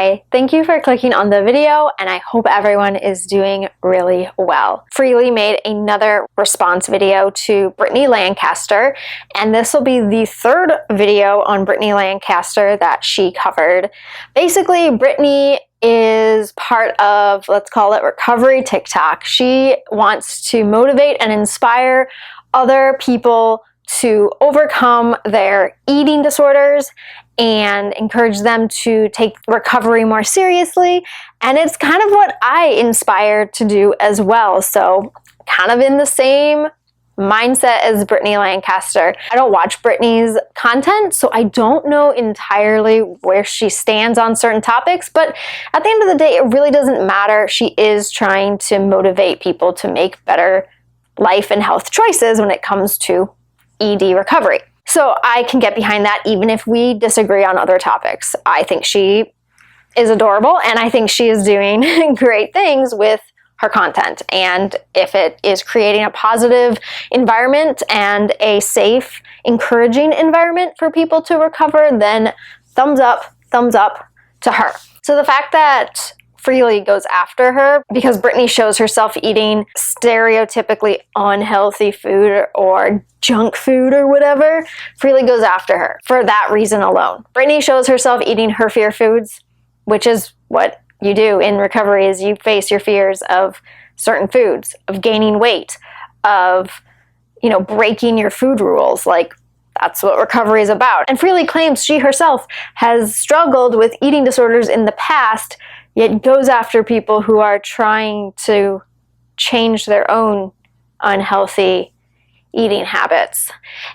Hi, thank you for clicking on the video, and I hope everyone is doing really well. Freelee made another response video to Brittani Lancaster, and this will be the third video on Brittani Lancaster that she covered. Basically, Brittani is part of, let's call it, recovery TikTok. She wants to motivate and inspire other people to overcome their eating disorders and encourage them to take recovery more seriously. And it's kind of what I inspire to do as well. So kind of in the same mindset as Brittani Lancaster. I don't watch Brittani's content, so I don't know entirely where she stands on certain topics, but at the end of the day, it really doesn't matter. She is trying to motivate people to make better life and health choices when it comes to ED recovery. So I can get behind that even if we disagree on other topics. I think she is adorable, and I think she is doing great things with her content. And if it is creating a positive environment and a safe, encouraging environment for people to recover, then thumbs up to her. So the fact that Freelee goes after her because Brittani shows herself eating stereotypically unhealthy food or junk food or whatever, Freelee goes after her for that reason alone. Brittani shows herself eating her fear foods, which is what you do in recovery, is you face your fears of certain foods, of gaining weight, of, breaking your food rules. Like, that's what recovery is about. And Freelee claims she herself has struggled with eating disorders in the past, yet goes after people who are trying to change their own unhealthy eating habits.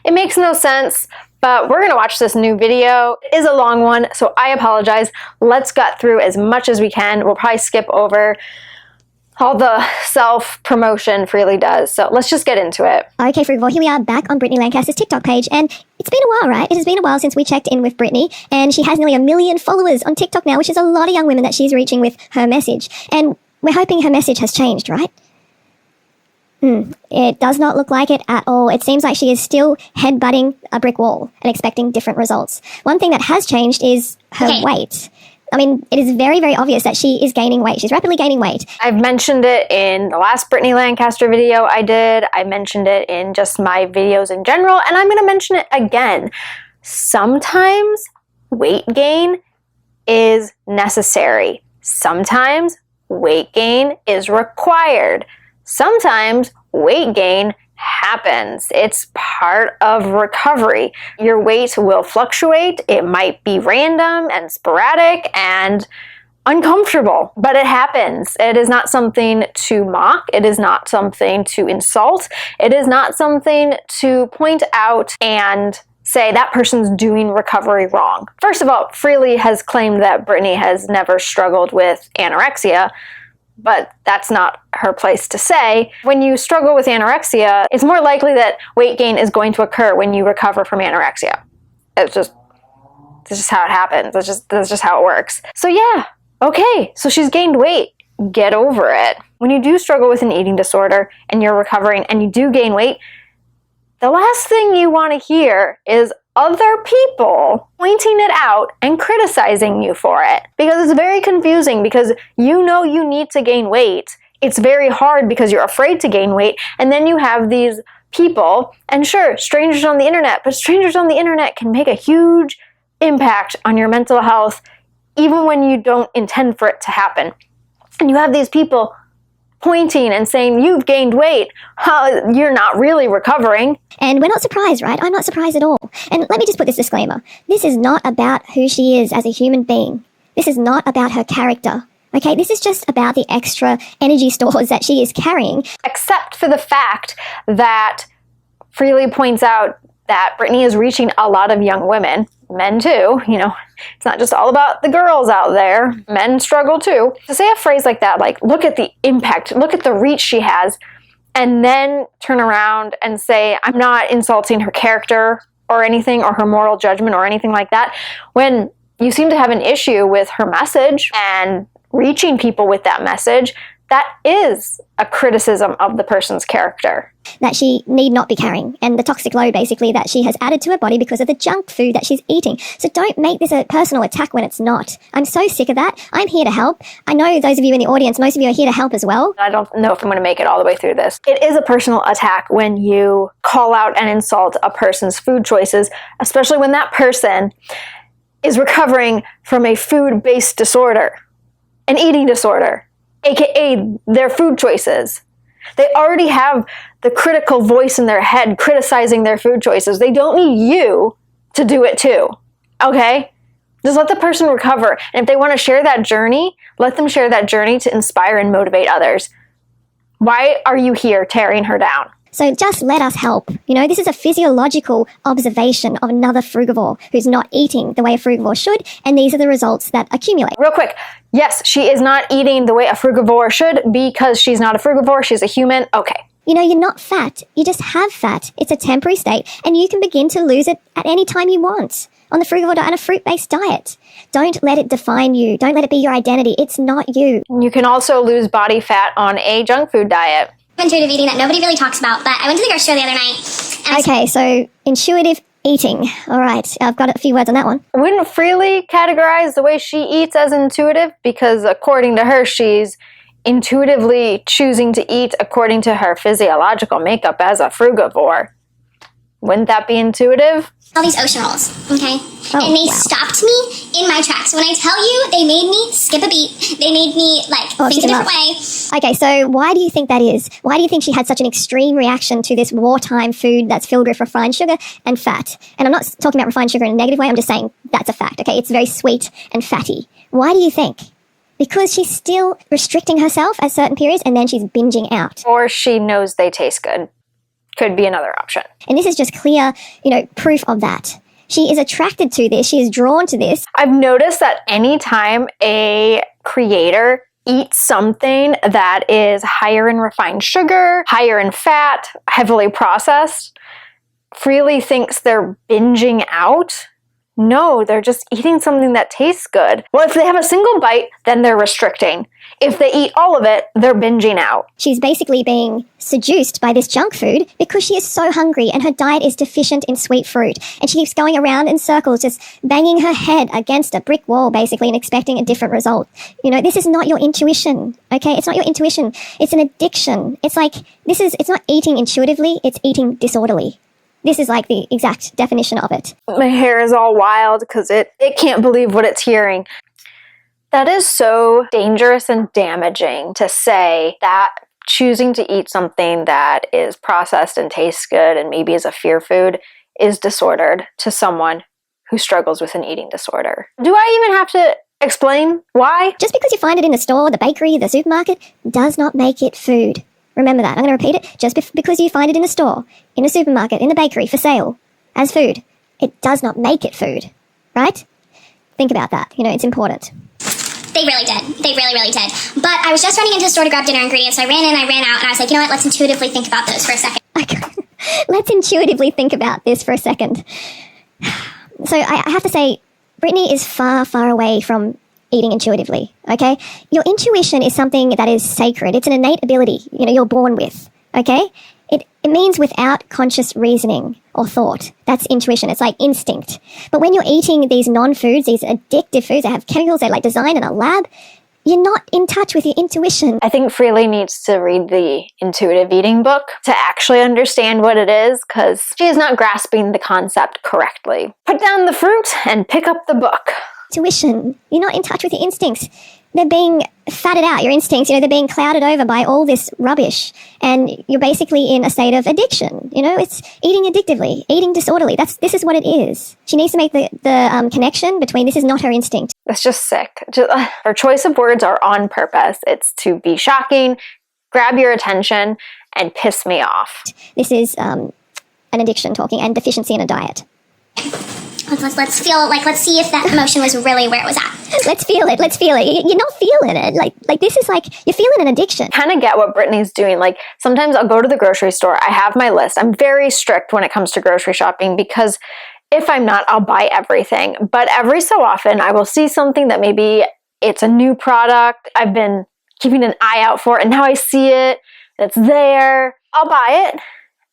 It makes no sense, but we're going to watch this new video. It is a long one, so I apologize. Let's gut through as much as we can. We'll probably skip over all the self-promotion Freelee does, so let's just get into it. Okay, Freelee, here we are back on Brittani Lancaster's TikTok page, and it's been a while, right? It has been a while since we checked in with Brittani, and she has nearly 1 million followers on TikTok now, which is a lot of young women that she's reaching with her message, and we're hoping her message has changed, right? It does not look like it at all. It seems like she is still headbutting a brick wall and expecting different results. One thing that has changed is her weight. I mean, it is very, very obvious that she is gaining weight. She's rapidly gaining weight. I've mentioned it in the last Brittani Lancaster video I did. I mentioned it in just my videos in general, and I'm going to mention it again. Sometimes weight gain is necessary. Sometimes weight gain is required. Sometimes weight gain happens. It's part of recovery. Your weight will fluctuate. It might be random and sporadic and uncomfortable, but it happens. It is not something to mock. It is not something to insult. It is not something to point out and say that person's doing recovery wrong. First of all, Freelee has claimed that Brittani has never struggled with anorexia, but that's not her place to say. When you struggle with anorexia, it's more likely that weight gain is going to occur when you recover from anorexia. It's just how it happens. That's just how it works. So yeah, okay, so she's gained weight. Get over it. When you do struggle with an eating disorder and you're recovering and you do gain weight, the last thing you want to hear is other people pointing it out and criticizing you for it. Because it's very confusing, because you know you need to gain weight. It's very hard because you're afraid to gain weight. And then you have these people, and sure, strangers on the internet, but strangers on the internet can make a huge impact on your mental health, even when you don't intend for it to happen. And you have these people pointing and saying, you've gained weight, you're not really recovering. And we're not surprised, right? I'm not surprised at all. And let me just put this disclaimer. This is not about who she is as a human being. This is not about her character. Okay, this is just about the extra energy stores that she is carrying. Except for the fact that Freelee points out that Brittani is reaching a lot of young women, men too, it's not just all about the girls out there. Men struggle too. To say a phrase like that, like, look at the impact, look at the reach she has, and then turn around and say, I'm not insulting her character or anything, or her moral judgment or anything like that, when you seem to have an issue with her message and reaching people with that message, that is a criticism of the person's character. That she need not be carrying, and the toxic load basically that she has added to her body because of the junk food that she's eating. So don't make this a personal attack when it's not. I'm so sick of that. I'm here to help. I know those of you in the audience, most of you are here to help as well. I don't know if I'm going to make it all the way through this. It is a personal attack when you call out and insult a person's food choices, especially when that person is recovering from a food-based disorder, an eating disorder, aka their food choices. They already have the critical voice in their head criticizing their food choices. They don't need you to do it too, okay? Just let the person recover. And if they want to share that journey, let them share that journey to inspire and motivate others. Why are you here tearing her down? So just let us help. You know, this is a physiological observation of another frugivore who's not eating the way a frugivore should, and these are the results that accumulate. Real quick, yes, she is not eating the way a frugivore should because she's not a frugivore, she's a human. Okay. You know, you're not fat. You just have fat. It's a temporary state, and you can begin to lose it at any time you want on the frugivore diet and a fruit-based diet. Don't let it define you. Don't let it be your identity. It's not you. You can also lose body fat on a junk food diet. Intuitive eating that nobody really talks about, but I went to the grocery store the other night. And Okay, so intuitive eating. All right, I've got a few words on that one. Wouldn't Freelee categorize the way she eats as intuitive? Because according to her, she's intuitively choosing to eat according to her physiological makeup as a frugivore. Wouldn't that be intuitive? all these ocean rolls, okay? Oh, and they wow. stopped me in my tracks. When I tell you, they made me skip a beat. They made me, think a different way. Okay, so why do you think that is? Why do you think she had such an extreme reaction to this wartime food that's filled with refined sugar and fat? And I'm not talking about refined sugar in a negative way. I'm just saying that's a fact, okay? It's very sweet and fatty. Why do you think? Because she's still restricting herself at certain periods and then she's binging out. Or she knows they taste good. Could be another option. And this is just clear, proof of that. She is attracted to this. She is drawn to this. I've noticed that anytime a creator eats something that is higher in refined sugar, higher in fat, heavily processed, Freelee thinks they're binging out. No, they're just eating something that tastes good. Well, if they have a single bite, then they're restricting. If they eat all of it, they're binging out. She's basically being seduced by this junk food because she is so hungry and her diet is deficient in sweet fruit. And she keeps going around in circles, just banging her head against a brick wall, basically, and expecting a different result. This is not your intuition, okay? It's not your intuition. It's an addiction. It's not eating intuitively, it's eating disorderly. This is like the exact definition of it. My hair is all wild because it can't believe what it's hearing. That is so dangerous and damaging to say that choosing to eat something that is processed and tastes good and maybe is a fear food is disordered to someone who struggles with an eating disorder. Do I even have to explain why? Just because you find it in the store, the bakery, the supermarket, does not make it food. Remember that. I'm going to repeat it. Just because you find it in the store, in the supermarket, in the bakery for sale as food, it does not make it food, right? Think about that. It's important. They really did. They really, really did. But I was just running into the store to grab dinner ingredients. I ran in, I ran out, and I was like, you know what? Let's intuitively think about those for a second. Let's intuitively think about this for a second. So I have to say, Brittani is far, far away from eating intuitively, okay? Your intuition is something that is sacred. It's an innate ability, you're born with, okay? It means without conscious reasoning or thought. That's intuition. It's like instinct. But when you're eating these non-foods, these addictive foods that have chemicals, they're like designed in a lab, you're not in touch with your intuition. I think Freelee needs to read the intuitive eating book to actually understand what it is, because she is not grasping the concept correctly. Put down the fruit and pick up the book. Intuition. You're not in touch with your instincts. They're being fatted out, your instincts, they're being clouded over by all this rubbish. And you're basically in a state of addiction. It's eating addictively, eating disorderly. This is what it is. She needs to make the connection between this is not her instinct. It's just sick. Her choice of words are on purpose. It's to be shocking, grab your attention, and piss me off. This is an addiction talking and deficiency in a diet. Let's see if that emotion was really where it was at. Let's feel it. You're not feeling it. Like this is like, you're feeling an addiction. Kind of get what Brittani's doing. Sometimes I'll go to the grocery store. I have my list. I'm very strict when it comes to grocery shopping because if I'm not, I'll buy everything. But every so often I will see something that maybe it's a new product. I've been keeping an eye out for it, and now I see it, it's there, I'll buy it.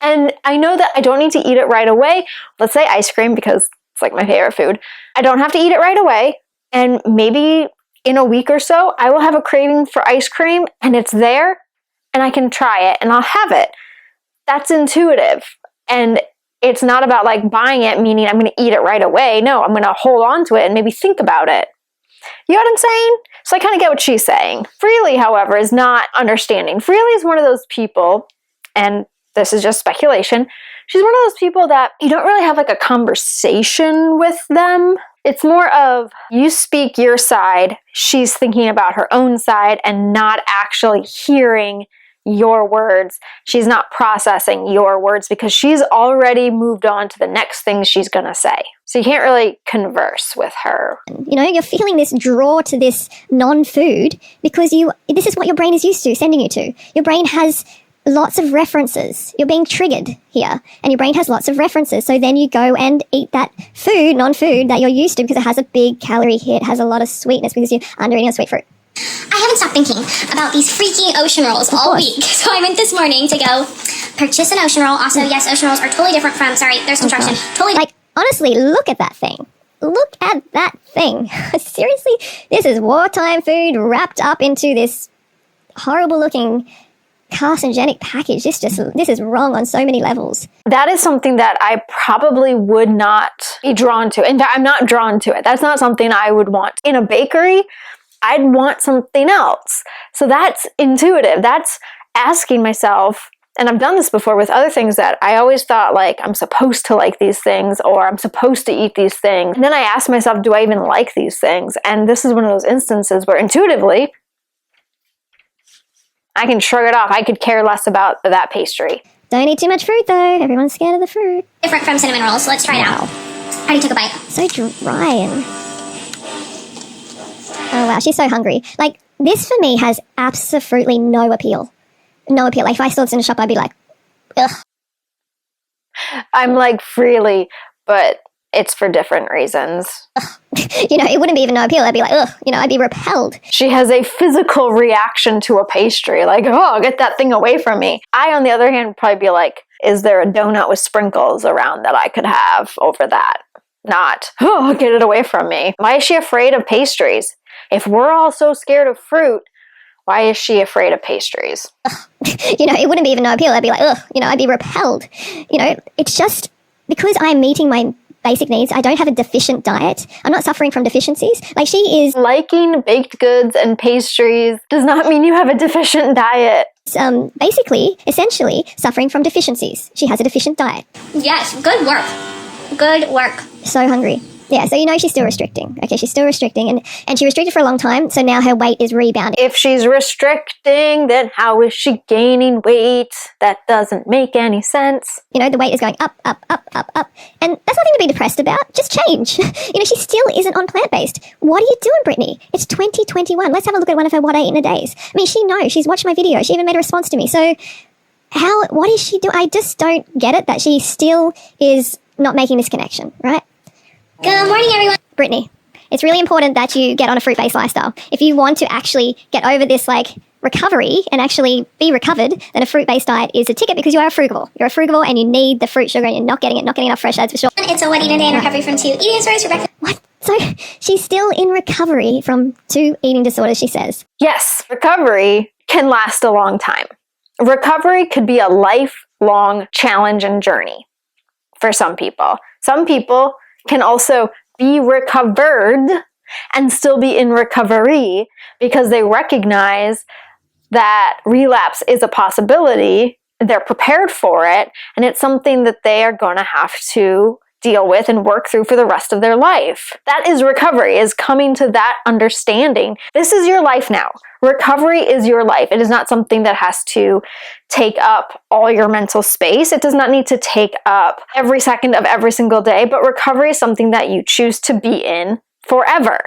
And I know that I don't need to eat it right away. Let's say ice cream, because it's like my favorite food. I don't have to eat it right away. And maybe in a week or so, I will have a craving for ice cream and it's there and I can try it and I'll have it. That's intuitive. And it's not about like buying it, meaning I'm going to eat it right away. No, I'm going to hold on to it and maybe think about it. You know what I'm saying? So I kind of get what she's saying. Freelee, however, is not understanding. Freelee is one of those people, and this is just speculation, she's one of those people that you don't really have like a conversation with them. It's more of you speak your side, she's thinking about her own side and not actually hearing your words. She's not processing your words because she's already moved on to the next thing she's going to say. So you can't really converse with her. You know, you're feeling this draw to this non-food because this is what your brain is used to sending you to. Your brain has lots of references. You're being triggered here, and your brain has lots of references. So then you go and eat that food, non-food, that you're used to because it has a big calorie hit, has a lot of sweetness because you're under eating a sweet fruit. I haven't stopped thinking about these freaky ocean rolls all week. So I went this morning to go purchase an ocean roll. Also, yes, ocean rolls are totally different from, sorry, there's construction. Totally. Like, honestly, look at that thing. Look at that thing. Seriously, this is wartime food wrapped up into this horrible looking carcinogenic package. This is wrong on so many levels. That is something that I probably would not be drawn to. In fact, I'm not drawn to it. That's not something I would want. In a bakery, I'd want something else. So that's intuitive. That's asking myself, and I've done this before with other things that I always thought like I'm supposed to like these things or I'm supposed to eat these things. And then I ask myself, do I even like these things? And this is one of those instances where intuitively, I can shrug it off. I could care less about that pastry. Don't eat too much fruit though. Everyone's scared of the fruit. Different from cinnamon rolls, so let's try it out. I already took a bite. So dry and... Oh wow, she's so hungry. Like, this for me has absolutely no appeal. No appeal. Like, if I saw this in a shop, I'd be like, ugh. I'm like Freelee, but it's for different reasons. You know, it wouldn't be even no appeal. I'd be like, ugh, you know, I'd be repelled. She has a physical reaction to a pastry, like, oh, get that thing away from me. I, on the other hand, would probably be like, is there a donut with sprinkles around that I could have over that? Not, oh, get it away from me. Why is she afraid of pastries? If we're all so scared of fruit, why is she afraid of pastries? You know, it wouldn't be even no appeal. I'd be like, ugh, you know, I'd be repelled. You know, it's just because I'm meeting my basic needs. I don't have a deficient diet. I'm not suffering from deficiencies. Like, she is... Liking baked goods and pastries does not mean you have a deficient diet. Basically, essentially, suffering from deficiencies. She has a deficient diet. Yes, good work. Good work. So hungry. Yeah, so you know she's still restricting. Okay, she's still restricting, and she restricted for a long time, so now her weight is rebounding. If she's restricting, then how is she gaining weight? That doesn't make any sense. You know, the weight is going up, up, up, up, up. And that's nothing to be depressed about. Just change. You know, she still isn't on plant-based. What are you doing, Brittany? It's 2021. Let's have a look at one of her what I eat in a days. I mean, she knows. She's watched my video. She even made a response to me. So what is she doing? I just don't get it that she still is not making this connection, right? Good morning, everyone. Brittany, it's really important that you get on a fruit-based lifestyle. If you want to actually get over this, like, recovery and actually be recovered, then a fruit-based diet is a ticket because you are a frugivore. You're a frugivore and you need the fruit sugar and you're not getting enough fresh ads for sure. It's a wedding day in recovery from 2 eating disorders for breakfast. What? So she's still in recovery from 2 eating disorders, she says. Yes, recovery can last a long time. Recovery could be a lifelong challenge and journey for some people. Some people can also be recovered and still be in recovery because they recognize that relapse is a possibility, they're prepared for it, and it's something that they are going to have to deal with and work through for the rest of their life. That is recovery, is coming to that understanding. This is your life now. Recovery is your life. It is not something that has to take up all your mental space. It does not need to take up every second of every single day, but recovery is something that you choose to be in forever.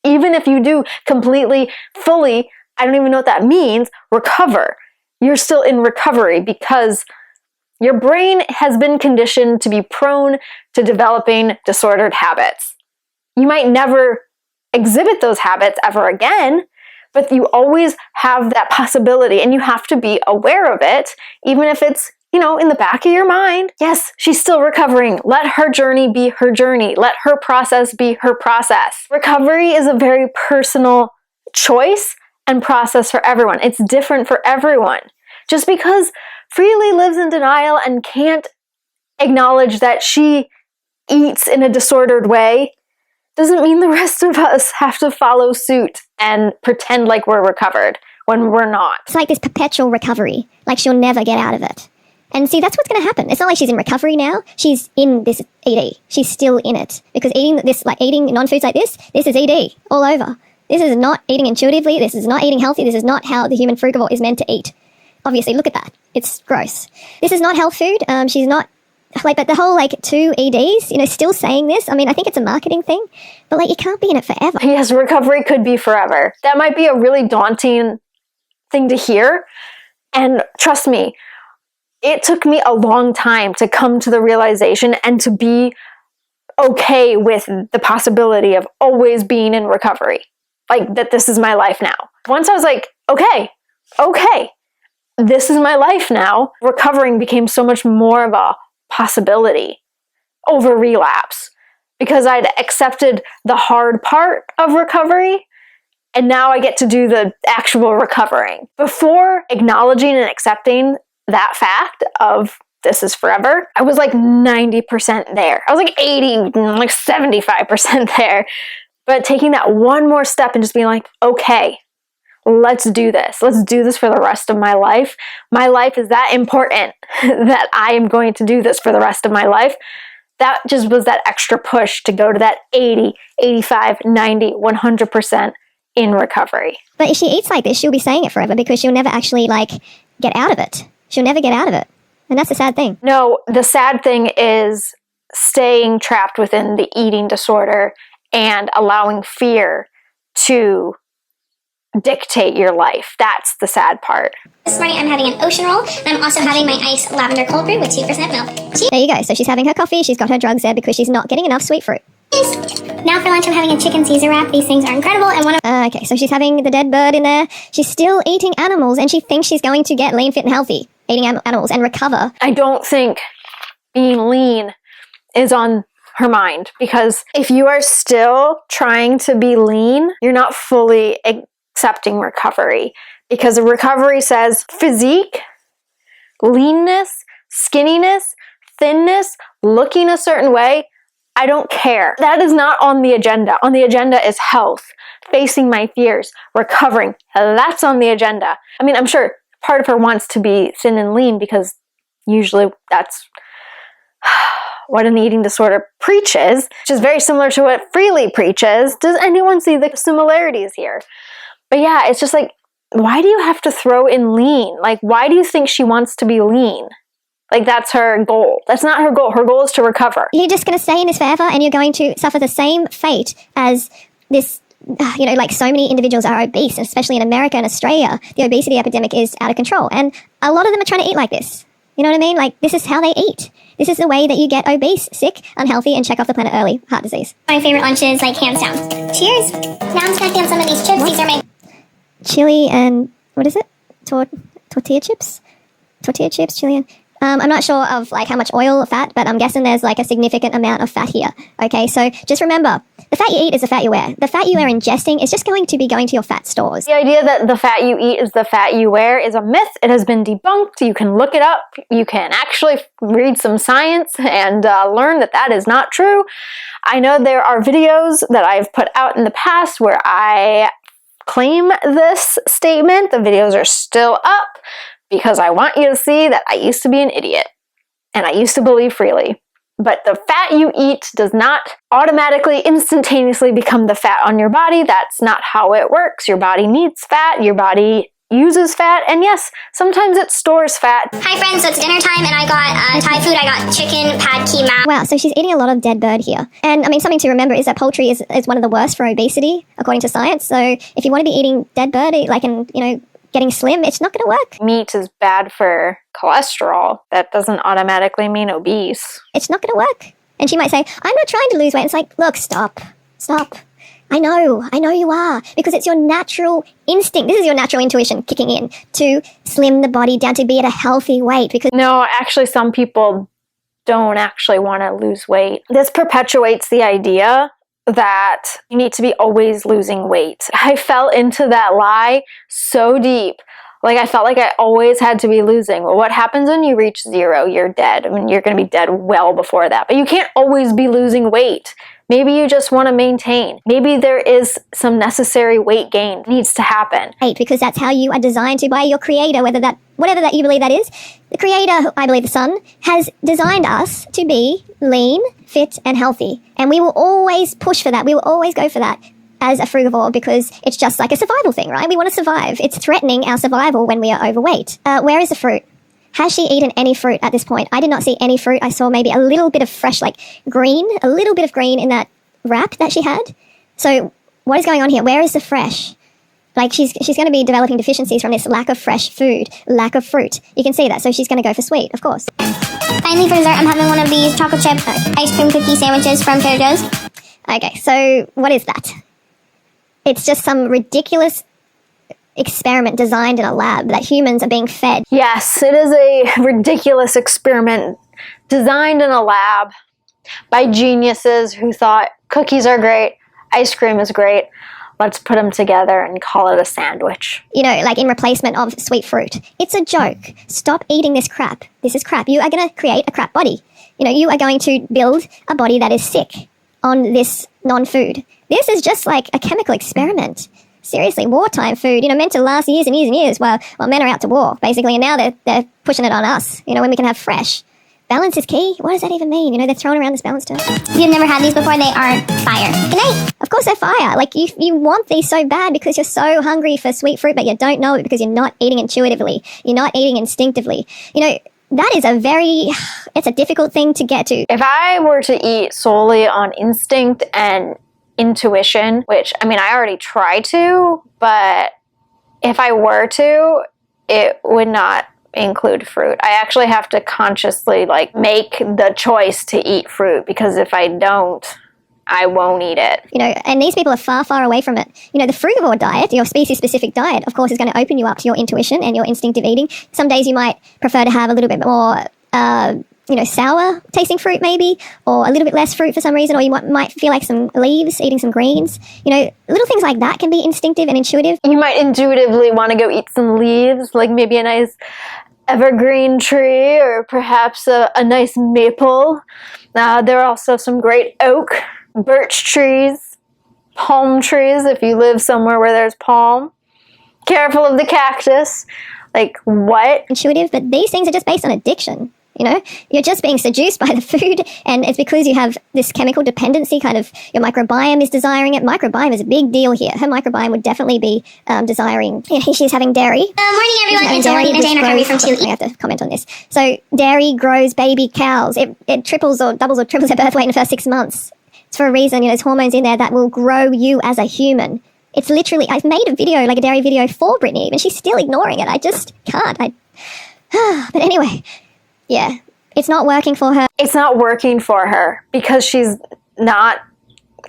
Even if you do completely, fully, I don't even know what that means, recover. You're still in recovery because your brain has been conditioned to be prone to developing disordered habits. You might never exhibit those habits ever again, But you always have that possibility, and you have to be aware of it, even if it's, in the back of your mind. Yes, she's still recovering. Let her journey be her journey. Let her process be her process. Recovery is a very personal choice and process for everyone. It's different for everyone. Just because Freelee lives in denial and can't acknowledge that she eats in a disordered way doesn't mean the rest of us have to follow suit and pretend like we're recovered when we're not. It's like this perpetual recovery, like she'll never get out of it. And see, that's what's going to happen. It's not like she's in recovery now. She's in this ED. She's still in it. Because eating non-foods like this is ED all over. This is not eating intuitively. This is not eating healthy. This is not how the human frugivore is meant to eat. Obviously, look at that. It's gross. This is not health food. She's not, but the whole, 2 EDs, still saying this. I mean, I think it's a marketing thing. But, you can't be in it forever. Yes, recovery could be forever. That might be a really daunting thing to hear. And trust me, it took me a long time to come to the realization and to be okay with the possibility of always being in recovery. That this is my life now. Once I was like, okay, this is my life now, recovering became so much more of a possibility over relapse because I'd accepted the hard part of recovery and now I get to do the actual recovering. Before acknowledging and accepting that fact of this is forever, I was 90% there. I was 80, 75% there. But taking that one more step and just being okay, let's do this. Let's do this for the rest of my life. My life is that important that I am going to do this for the rest of my life. That just was that extra push to go to that 80, 85, 90, 100% in recovery. But if she eats like this, she'll be saying it forever because she'll never actually get out of it. She'll never get out of it. And that's the sad thing. No, the sad thing is staying trapped within the eating disorder and allowing fear to dictate your life. That's the sad part. This morning I'm having an ocean roll, and I'm also having my iced lavender cold brew with 2% milk. There you go. So she's having her coffee. She's got her drugs there because she's not getting enough sweet fruit. Now for lunch I'm having a chicken Caesar wrap. These things are incredible. And okay, so she's having the dead bird in there. She's still eating animals, and she thinks she's going to get lean, fit, and healthy, eating animals and recover. I don't think being lean is on her mind, because if you are still trying to be lean, you're not fully accepting recovery, because recovery says physique, leanness, skinniness, thinness, looking a certain way. I don't care. That is not on the agenda. On the agenda is health, facing my fears, recovering. That's on the agenda. I mean, I'm sure part of her wants to be thin and lean because usually that's what an eating disorder preaches, which is very similar to what Freelee preaches. Does anyone see the similarities here? But yeah, it's just why do you have to throw in lean? Why do you think she wants to be lean? That's her goal. That's not her goal. Her goal is to recover. You're just going to stay in this forever and you're going to suffer the same fate as this, so many individuals are obese, especially in America and Australia. The obesity epidemic is out of control. And a lot of them are trying to eat like this. You know what I mean? This is how they eat. This is the way that you get obese, sick, unhealthy, and check off the planet early. Heart disease. My favorite lunches, hands down. Cheers. Now I'm snacking on some of these chips. These are my chili and, what is it? Tortilla chips? Tortilla chips, chili and... I'm not sure of how much oil or fat, but I'm guessing there's a significant amount of fat here. Okay, so just remember, the fat you eat is the fat you wear. The fat you are ingesting is just going to be going to your fat stores. The idea that the fat you eat is the fat you wear is a myth. It has been debunked. You can look it up. You can actually read some science and learn that that is not true. I know there are videos that I've put out in the past where I claim this statement. The videos are still up, because I want you to see that I used to be an idiot and I used to believe Freelee. But the fat you eat does not automatically, instantaneously become the fat on your body. That's not how it works. Your body needs fat. Your body uses fat. And yes, sometimes it stores fat. Hi friends, so it's dinner time and I got Thai food. I got chicken pad keema. Wow, so she's eating a lot of dead bird here. And I mean, something to remember is that poultry is one of the worst for obesity, according to science. So if you want to be eating dead bird, getting slim, it's not going to work. Meat is bad for cholesterol. That doesn't automatically mean obese. It's not going to work. And she might say, I'm not trying to lose weight. It's look, stop. I know you are, because it's your natural instinct. This is your natural intuition kicking in to slim the body down, to be at a healthy weight. Because no, actually, some people don't actually want to lose weight. This perpetuates the idea that you need to be always losing weight. I fell into that lie so deep. Like, I felt like I always had to be losing. Well, what happens when you reach 0? You're dead. I mean, you're going to be dead well before that. But you can't always be losing weight. Maybe you just want to maintain. Maybe there is some necessary weight gain needs to happen. Because that's how you are designed to by your creator, whatever that you believe that is. The creator, I believe the sun, has designed us to be lean, fit, and healthy. And we will always push for that. We will always go for that as a frugivore, because it's just like a survival thing, right? We want to survive. It's threatening our survival when we are overweight. Where is the fruit? Has she eaten any fruit at this point? I did not see any fruit. I saw maybe a little bit of fresh, like green, a little bit of green in that wrap that she had. So what is going on here? Where is the fresh? Like, she's going to be developing deficiencies from this lack of fresh food, lack of fruit. You can see that. So she's going to go for sweet, of course. Finally, for dessert, I'm having one of these chocolate chip ice cream cookie sandwiches from Trader Joe's. Okay, so what is that? It's just some ridiculous experiment designed in a lab that humans are being fed. Yes, it is a ridiculous experiment designed in a lab by geniuses who thought cookies are great, ice cream is great, let's put them together and call it a sandwich. You know, like in replacement of sweet fruit. It's a joke. Stop eating this crap. This is crap. You are going to create a crap body. You know, you are going to build a body that is sick on this non-food. This is just like a chemical experiment. Seriously, wartime food, meant to last years and years and years while men are out to war, basically, and now they're pushing it on us, when we can have fresh. Balance is key? What does that even mean? They're throwing around this balance term. If you've never had these before, they are fire. Good night. Of course they're fire. Like, you want these so bad because you're so hungry for sweet fruit, but you don't know it because you're not eating intuitively. You're not eating instinctively. That is it's a difficult thing to get to. If I were to eat solely on instinct and intuition, which, I already try to, but if I were to, it would not include fruit. I actually have to consciously, make the choice to eat fruit, because if I don't, I won't eat it. And these people are far, far away from it. The frugivore diet, your species-specific diet, of course, is going to open you up to your intuition and your instinctive eating. Some days you might prefer to have a little bit more, sour tasting fruit maybe, or a little bit less fruit for some reason, or you might feel like some leaves, eating some greens. Little things like that can be instinctive and intuitive. You might intuitively want to go eat some leaves, like maybe a nice evergreen tree, or perhaps a nice maple. There are also some great oak, birch trees, palm trees if you live somewhere where there's palm. Careful of the cactus. Like, what? Intuitive, but these things are just based on addiction. You're just being seduced by the food, and it's because you have this chemical dependency, your microbiome is desiring it. Microbiome is a big deal here. Her microbiome would definitely be desiring. She's having dairy. Morning, everyone. It's Elaine, a day in recovery from 2. I have to comment on this. So, dairy grows baby cows. It triples or doubles or triples their birth weight in the first 6 months. It's for a reason. There's hormones in there that will grow you as a human. It's literally, I've made a video, like a dairy video for Brittany, and she's still ignoring it. I just can't. But anyway. Yeah, it's not working for her. It's not working for her because she's not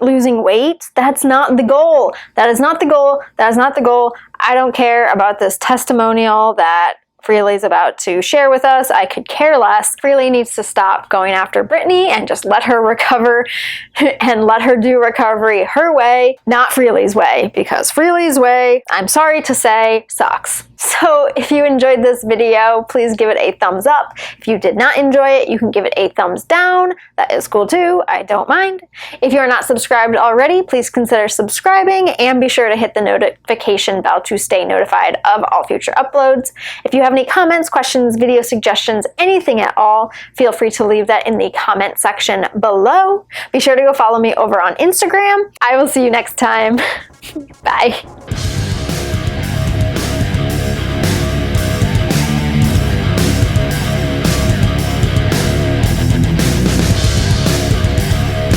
losing weight. That's not the goal. That is not the goal. That is not the goal. I don't care about this testimonial that Freelee's about to share with us. I could care less. Freelee needs to stop going after Brittany and just let her recover and let her do recovery her way, not Freelee's way, because Freelee's way, I'm sorry to say, sucks. So if you enjoyed this video, please give it a thumbs up. If you did not enjoy it, you can give it a thumbs down. That is cool too. I don't mind. If you are not subscribed already, please consider subscribing and be sure to hit the notification bell to stay notified of all future uploads. If you have any comments, questions, video suggestions, anything at all, feel free to leave that in the comment section below. Be sure to go follow me over on Instagram. I will see you next time. Bye.